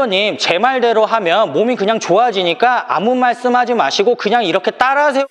회원님, 제 말대로 하면 몸이 그냥 좋아지니까 아무 말씀하지 마시고 그냥 이렇게 따라하세요.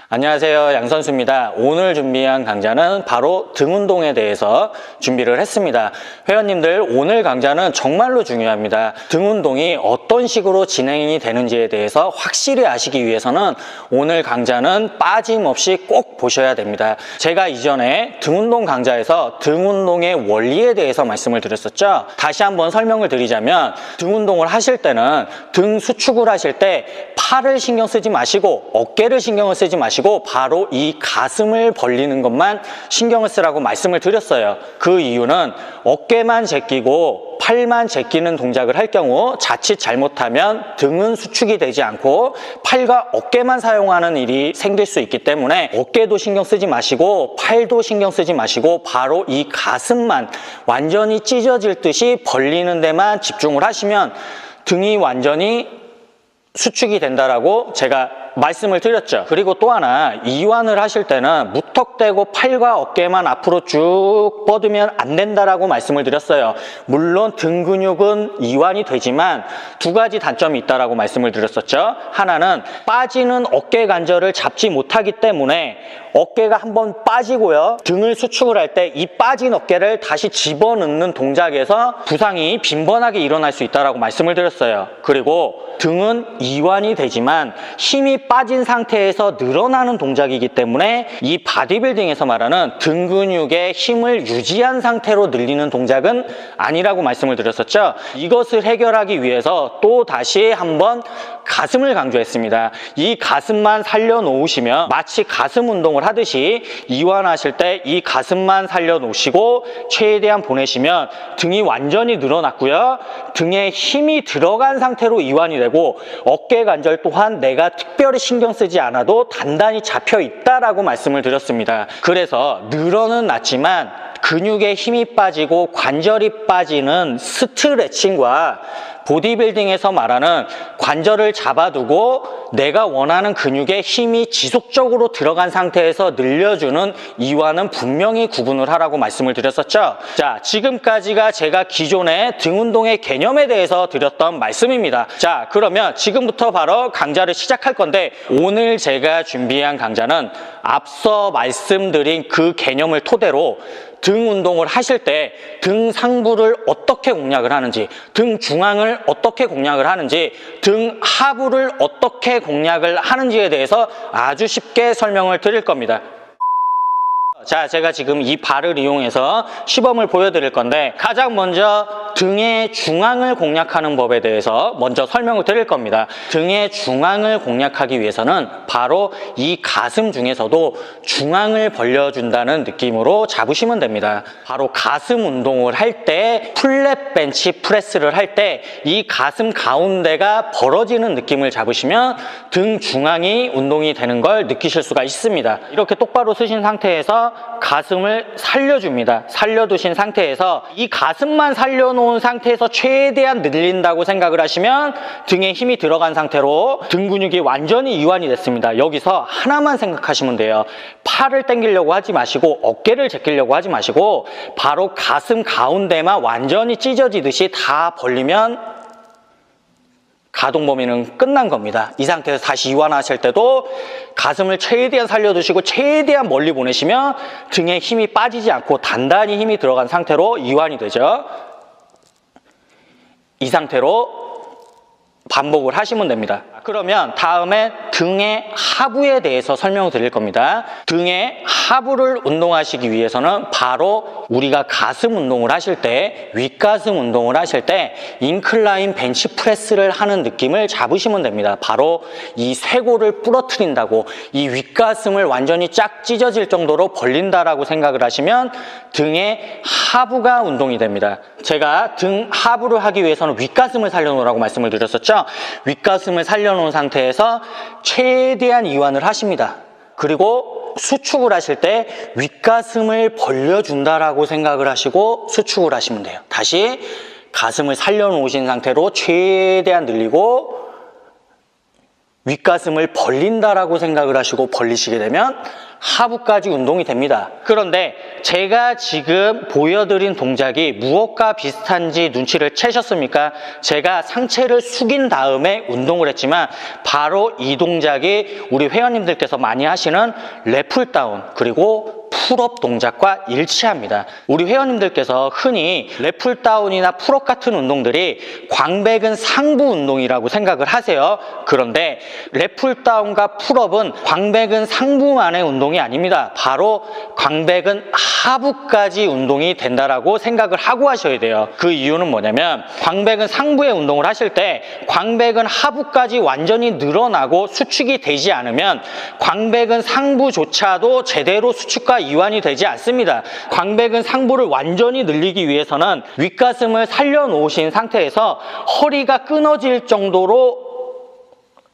안녕하세요, 양선수입니다. 오늘 준비한 강좌는 바로 등 운동에 대해서 준비를 했습니다. 회원님들, 오늘 강좌는 정말로 중요합니다. 등 운동이 어떤 식으로 진행이 되는지에 대해서 확실히 아시기 위해서는 오늘 강좌는 빠짐없이 꼭 보셔야 됩니다. 제가 이전에 등 운동 강좌에서 등 운동의 원리에 대해서 말씀을 드렸었죠. 다시 한번 설명을 드리자면, 등 운동을 하실 때는 등 수축을 하실 때 팔을 신경 쓰지 마시고 어깨를 신경을 쓰지 마시고 바로 이 가슴을 벌리는 것만 신경을 쓰라고 말씀을 드렸어요. 그 이유는 어깨만 제끼고 팔만 제끼는 동작을 할 경우 자칫 잘못하면 등은 수축이 되지 않고 팔과 어깨만 사용하는 일이 생길 수 있기 때문에 어깨도 신경 쓰지 마시고 팔도 신경 쓰지 마시고 바로 이 가슴만 완전히 찢어질 듯이 벌리는 데만 집중을 하시면 등이 완전히 수축이 된다라고 제가 말씀을 드렸죠. 그리고 또 하나, 이완을 하실 때는 무턱대고 팔과 어깨만 앞으로 쭉 뻗으면 안 된다라고 말씀을 드렸어요. 물론 등 근육은 이완이 되지만 두 가지 단점이 있다라고 말씀을 드렸었죠. 하나는 빠지는 어깨 관절을 잡지 못하기 때문에 어깨가 한번 빠지고요, 등을 수축을 할 때 이 빠진 어깨를 다시 집어넣는 동작에서 부상이 빈번하게 일어날 수 있다라고 말씀을 드렸어요. 그리고 등은 이완이 되지만 힘이 빠진 상태에서 늘어나는 동작이기 때문에 이 바디빌딩에서 말하는 등 근육의 힘을 유지한 상태로 늘리는 동작은 아니라고 말씀을 드렸었죠. 이것을 해결하기 위해서 또 다시 한번 가슴을 강조했습니다. 이 가슴만 살려놓으시면 마치 가슴 운동을 하듯이 이완하실 때 이 가슴만 살려놓으시고 최대한 보내시면 등이 완전히 늘어났고요, 등에 힘이 들어간 상태로 이완이 되고 어깨 관절 또한 내가 특별히 신경 쓰지 않아도 단단히 잡혀 있다라고 말씀을 드렸습니다. 그래서 늘어는 났지만 근육에 힘이 빠지고 관절이 빠지는 스트레칭과 보디빌딩에서 말하는 관절을 잡아두고 내가 원하는 근육에 힘이 지속적으로 들어간 상태에서 늘려주는 이완은 분명히 구분을 하라고 말씀을 드렸었죠. 자, 지금까지가 제가 기존의 등 운동의 개념에 대해서 드렸던 말씀입니다. 자, 그러면 지금부터 바로 강좌를 시작할 건데, 오늘 제가 준비한 강좌는 앞서 말씀드린 그 개념을 토대로 등 운동을 하실 때 등 상부를 어떻게 공략을 하는지, 등 중앙을 어떻게 공략을 하는지, 등 하부를 어떻게 공략을 하는지에 대해서 아주 쉽게 설명을 드릴 겁니다. 자, 제가 지금 이 발을 이용해서 시범을 보여드릴 건데, 가장 먼저 등의 중앙을 공략하는 법에 대해서 먼저 설명을 드릴 겁니다. 등의 중앙을 공략하기 위해서는 바로 이 가슴 중에서도 중앙을 벌려준다는 느낌으로 잡으시면 됩니다. 바로 가슴 운동을 할 때, 플랫 벤치 프레스를 할 때 이 가슴 가운데가 벌어지는 느낌을 잡으시면 등 중앙이 운동이 되는 걸 느끼실 수가 있습니다. 이렇게 똑바로 서신 상태에서 가슴을 살려줍니다. 살려두신 상태에서 이 가슴만 살려놓은 상태에서 최대한 늘린다고 생각을 하시면 등에 힘이 들어간 상태로 등 근육이 완전히 이완이 됐습니다. 여기서 하나만 생각하시면 돼요. 팔을 당기려고 하지 마시고 어깨를 제끼려고 하지 마시고 바로 가슴 가운데만 완전히 찢어지듯이 다 벌리면 가동 범위는 끝난 겁니다. 이 상태에서 다시 이완하실 때도 가슴을 최대한 살려두시고 최대한 멀리 보내시면 등에 힘이 빠지지 않고 단단히 힘이 들어간 상태로 이완이 되죠. 이 상태로 반복을 하시면 됩니다. 그러면 다음에 등의 하부에 대해서 설명을 드릴 겁니다. 등의 하부를 운동하시기 위해서는 바로 우리가 가슴 운동을 하실 때, 윗가슴 운동을 하실 때 인클라인 벤치 프레스를 하는 느낌을 잡으시면 됩니다. 바로 이 쇄골을 부러뜨린다고, 이 윗가슴을 완전히 쫙 찢어질 정도로 벌린다라고 생각을 하시면 등의 하부가 운동이 됩니다. 제가 등 하부를 하기 위해서는 윗가슴을 살려놓으라고 말씀을 드렸었죠. 윗가슴을 살려놓은 상태에서 최대한 이완을 하십니다. 그리고 수축을 하실 때 윗가슴을 벌려준다라고 생각을 하시고 수축을 하시면 돼요. 다시 가슴을 살려놓으신 상태로 최대한 늘리고 윗가슴을 벌린다라고 생각을 하시고 벌리시게 되면 하부까지 운동이 됩니다. 그런데 제가 지금 보여드린 동작이 무엇과 비슷한지 눈치를 채셨습니까? 제가 상체를 숙인 다음에 운동을 했지만 바로 이 동작이 우리 회원님들께서 많이 하시는 랩풀다운 그리고 풀업 동작과 일치합니다. 우리 회원님들께서 흔히 랩풀다운이나 풀업 같은 운동들이 광배근 상부 운동이라고 생각을 하세요. 그런데 랩풀다운과 풀업은 광배근 상부만의 운동이 아닙니다. 바로 광배근 하부까지 운동이 된다라고 생각을 하고 하셔야 돼요. 그 이유는 뭐냐면 광배근 상부의 운동을 하실 때 광배근 하부까지 완전히 늘어나고 수축이 되지 않으면 광배근 상부조차도 제대로 수축과 이완이 되지 않습니다. 광배근 상부를 완전히 늘리기 위해서는 윗가슴을 살려놓으신 상태에서 허리가 끊어질 정도로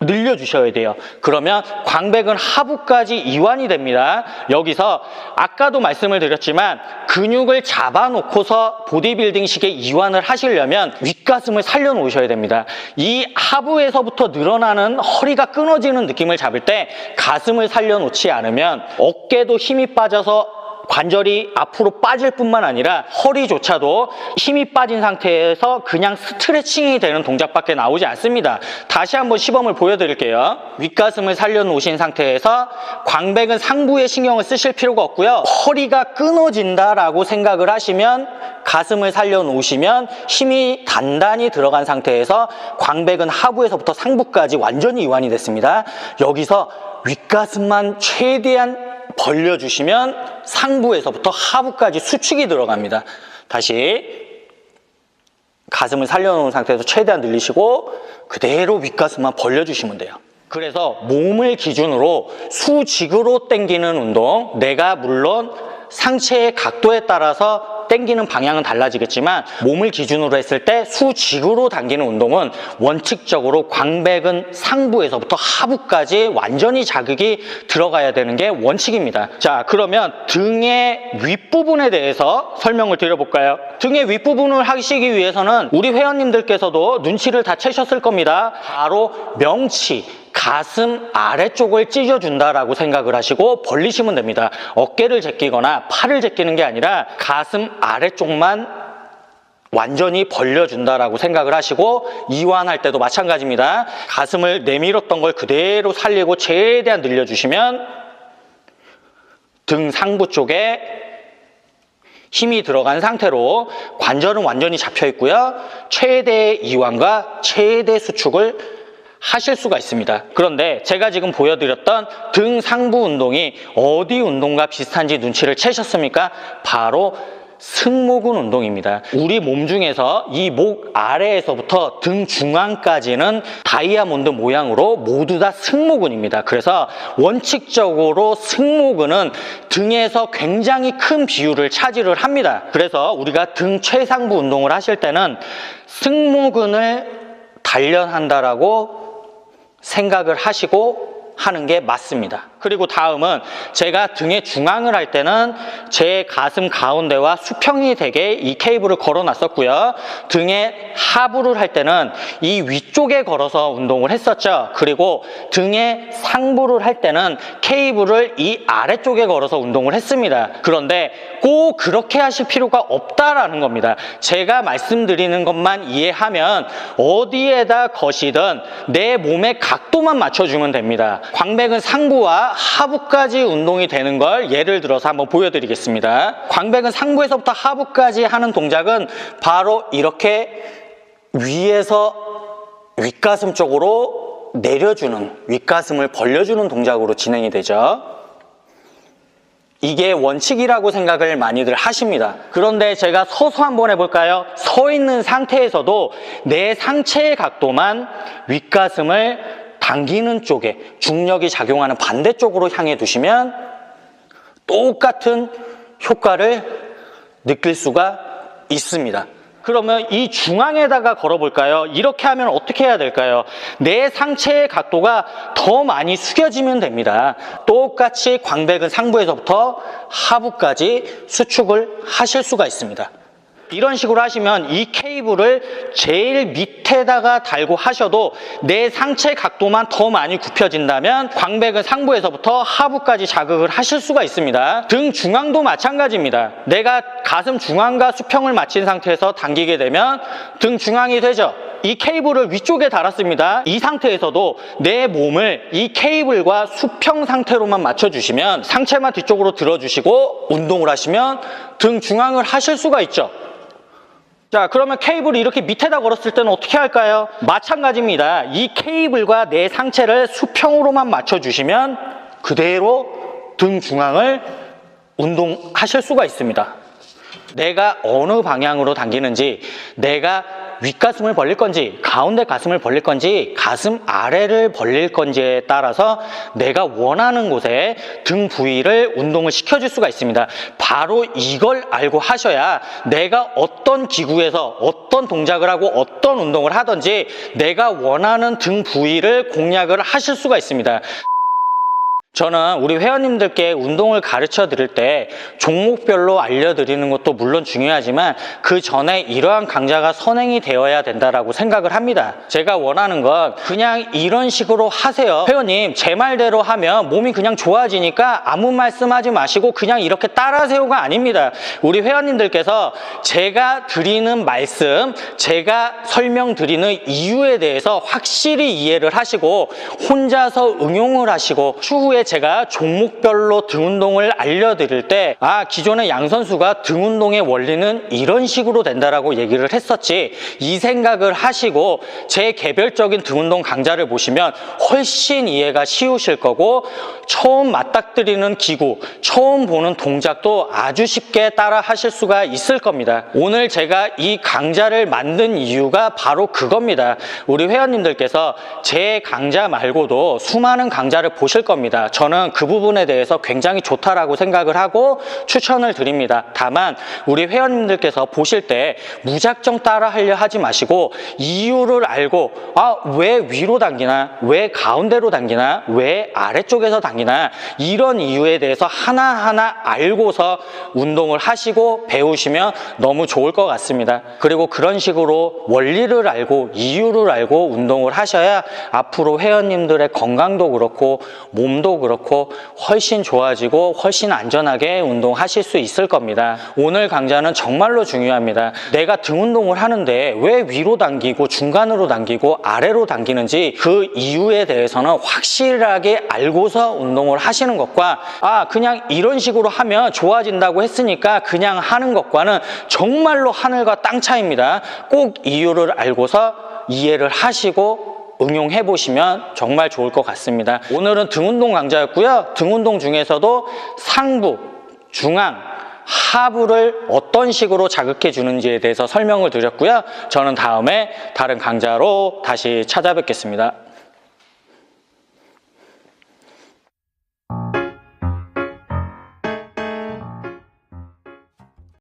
늘려주셔야 돼요. 그러면 광배근 하부까지 이완이 됩니다. 여기서 아까도 말씀을 드렸지만 근육을 잡아놓고서 보디빌딩식의 이완을 하시려면 윗가슴을 살려놓으셔야 됩니다. 이 하부에서부터 늘어나는 허리가 끊어지는 느낌을 잡을 때 가슴을 살려놓지 않으면 어깨도 힘이 빠져서 관절이 앞으로 빠질 뿐만 아니라 허리조차도 힘이 빠진 상태에서 그냥 스트레칭이 되는 동작밖에 나오지 않습니다. 다시 한번 시범을 보여드릴게요. 윗가슴을 살려놓으신 상태에서 광배근 상부에 신경을 쓰실 필요가 없고요. 허리가 끊어진다라고 생각을 하시면 가슴을 살려놓으시면 힘이 단단히 들어간 상태에서 광배근 하부에서부터 상부까지 완전히 이완이 됐습니다. 여기서 윗가슴만 최대한 벌려주시면 상부에서부터 하부까지 수축이 들어갑니다. 다시 가슴을 살려놓은 상태에서 최대한 늘리시고 그대로 윗가슴만 벌려주시면 돼요. 그래서 몸을 기준으로 수직으로 당기는 운동, 내가 물론 상체의 각도에 따라서 당기는 방향은 달라지겠지만 몸을 기준으로 했을 때 수직으로 당기는 운동은 원칙적으로 광배근 상부에서부터 하부까지 완전히 자극이 들어가야 되는 게 원칙입니다. 자, 그러면 등의 윗부분에 대해서 설명을 드려볼까요? 등의 윗부분을 하시기 위해서는 우리 회원님들께서도 눈치를 다 채셨을 겁니다. 바로 명치, 가슴 아래쪽을 찢어준다라고 생각을 하시고 벌리시면 됩니다. 어깨를 제끼거나 팔을 제끼는 게 아니라 가슴 아래쪽만 완전히 벌려준다라고 생각을 하시고 이완할 때도 마찬가지입니다. 가슴을 내밀었던 걸 그대로 살리고 최대한 늘려주시면 등 상부 쪽에 힘이 들어간 상태로 관절은 완전히 잡혀 있고요. 최대의 이완과 최대 수축을 하실 수가 있습니다. 그런데 제가 지금 보여드렸던 등 상부 운동이 어디 운동과 비슷한지 눈치를 채셨습니까? 바로 승모근 운동입니다. 우리 몸 중에서 이 목 아래에서부터 등 중앙까지는 다이아몬드 모양으로 모두 다 승모근입니다. 그래서 원칙적으로 승모근은 등에서 굉장히 큰 비율을 차지를 합니다. 그래서 우리가 등 최상부 운동을 하실 때는 승모근을 단련한다라고 생각을 하시고 하는 게 맞습니다. 그리고 다음은 제가 등의 중앙을 할 때는 제 가슴 가운데와 수평이 되게 이 케이블을 걸어 놨었고요. 등의 하부를 할 때는 이 위쪽에 걸어서 운동을 했었죠. 그리고 등의 상부를 할 때는 케이블을 이 아래쪽에 걸어서 운동을 했습니다. 그런데 꼭 그렇게 하실 필요가 없다라는 겁니다. 제가 말씀드리는 것만 이해하면 어디에다 거시든 내 몸의 각도만 맞춰주면 됩니다. 광배근 상부와 하부까지 운동이 되는 걸 예를 들어서 한번 보여드리겠습니다. 광배근 상부에서부터 하부까지 하는 동작은 바로 이렇게 위에서 윗가슴 쪽으로 내려주는, 윗가슴을 벌려주는 동작으로 진행이 되죠. 이게 원칙이라고 생각을 많이들 하십니다. 그런데 제가 서서 한번 해볼까요? 서 있는 상태에서도 내 상체의 각도만 윗가슴을 당기는 쪽에 중력이 작용하는 반대쪽으로 향해 두시면 똑같은 효과를 느낄 수가 있습니다. 그러면 이 중앙에다가 걸어볼까요? 이렇게 하면 어떻게 해야 될까요? 내 상체의 각도가 더 많이 숙여지면 됩니다. 똑같이 광배근 상부에서부터 하부까지 수축을 하실 수가 있습니다. 이런 식으로 하시면 이 케이블을 제일 밑에다가 달고 하셔도 내 상체 각도만 더 많이 굽혀진다면 광배근 상부에서부터 하부까지 자극을 하실 수가 있습니다. 등 중앙도 마찬가지입니다. 내가 가슴 중앙과 수평을 맞춘 상태에서 당기게 되면 등 중앙이 되죠. 이 케이블을 위쪽에 달았습니다. 이 상태에서도 내 몸을 이 케이블과 수평 상태로만 맞춰주시면 상체만 뒤쪽으로 들어주시고 운동을 하시면 등 중앙을 하실 수가 있죠. 자, 그러면 케이블을 이렇게 밑에다 걸었을 때는 어떻게 할까요? 마찬가지입니다. 이 케이블과 내 상체를 수평으로만 맞춰주시면 그대로 등 중앙을 운동하실 수가 있습니다. 내가 어느 방향으로 당기는지, 내가 윗가슴을 벌릴 건지, 가운데 가슴을 벌릴 건지, 가슴 아래를 벌릴 건지에 따라서 내가 원하는 곳에 등 부위를 운동을 시켜줄 수가 있습니다. 바로 이걸 알고 하셔야 내가 어떤 기구에서 어떤 동작을 하고 어떤 운동을 하든지 내가 원하는 등 부위를 공략을 하실 수가 있습니다. 저는 우리 회원님들께 운동을 가르쳐 드릴 때 종목별로 알려드리는 것도 물론 중요하지만 그 전에 이러한 강좌가 선행이 되어야 된다라고 생각을 합니다. 제가 원하는 건 그냥 이런 식으로 하세요. 회원님, 제 말대로 하면 몸이 그냥 좋아지니까 아무 말씀하지 마시고 그냥 이렇게 따라하세요가 아닙니다. 우리 회원님들께서 제가 드리는 말씀, 제가 설명드리는 이유에 대해서 확실히 이해를 하시고 혼자서 응용을 하시고 추후에 제가 종목별로 등 운동을 알려드릴 때 기존의 양 선수가 등 운동의 원리는 이런 식으로 된다라고 얘기를 했었지, 이 생각을 하시고 제 개별적인 등 운동 강좌를 보시면 훨씬 이해가 쉬우실 거고 처음 맞닥뜨리는 기구, 처음 보는 동작도 아주 쉽게 따라 하실 수가 있을 겁니다. 오늘 제가 이 강좌를 만든 이유가 바로 그겁니다. 우리 회원님들께서 제 강좌 말고도 수많은 강좌를 보실 겁니다. 저는 그 부분에 대해서 굉장히 좋다라고 생각을 하고 추천을 드립니다. 다만 우리 회원님들께서 보실 때 무작정 따라 하려 하지 마시고 이유를 알고 왜 위로 당기나, 왜 가운데로 당기나, 왜 아래쪽에서 당기나, 이런 이유에 대해서 하나하나 알고서 운동을 하시고 배우시면 너무 좋을 것 같습니다. 그리고 그런 식으로 원리를 알고 이유를 알고 운동을 하셔야 앞으로 회원님들의 건강도 그렇고 몸도 그렇고 훨씬 좋아지고 훨씬 안전하게 운동하실 수 있을 겁니다. 오늘 강좌는 정말로 중요합니다. 내가 등 운동을 하는데 왜 위로 당기고 중간으로 당기고 아래로 당기는지 그 이유에 대해서는 확실하게 알고서 운동을 하시는 것과 그냥 이런 식으로 하면 좋아진다고 했으니까 그냥 하는 것과는 정말로 하늘과 땅 차이입니다. 꼭 이유를 알고서 이해를 하시고 응용해 보시면 정말 좋을 것 같습니다. 오늘은 등 운동 강좌였고요. 등 운동 중에서도 상부, 중앙, 하부를 어떤 식으로 자극해 주는지에 대해서 설명을 드렸고요. 저는 다음에 다른 강좌로 다시 찾아뵙겠습니다.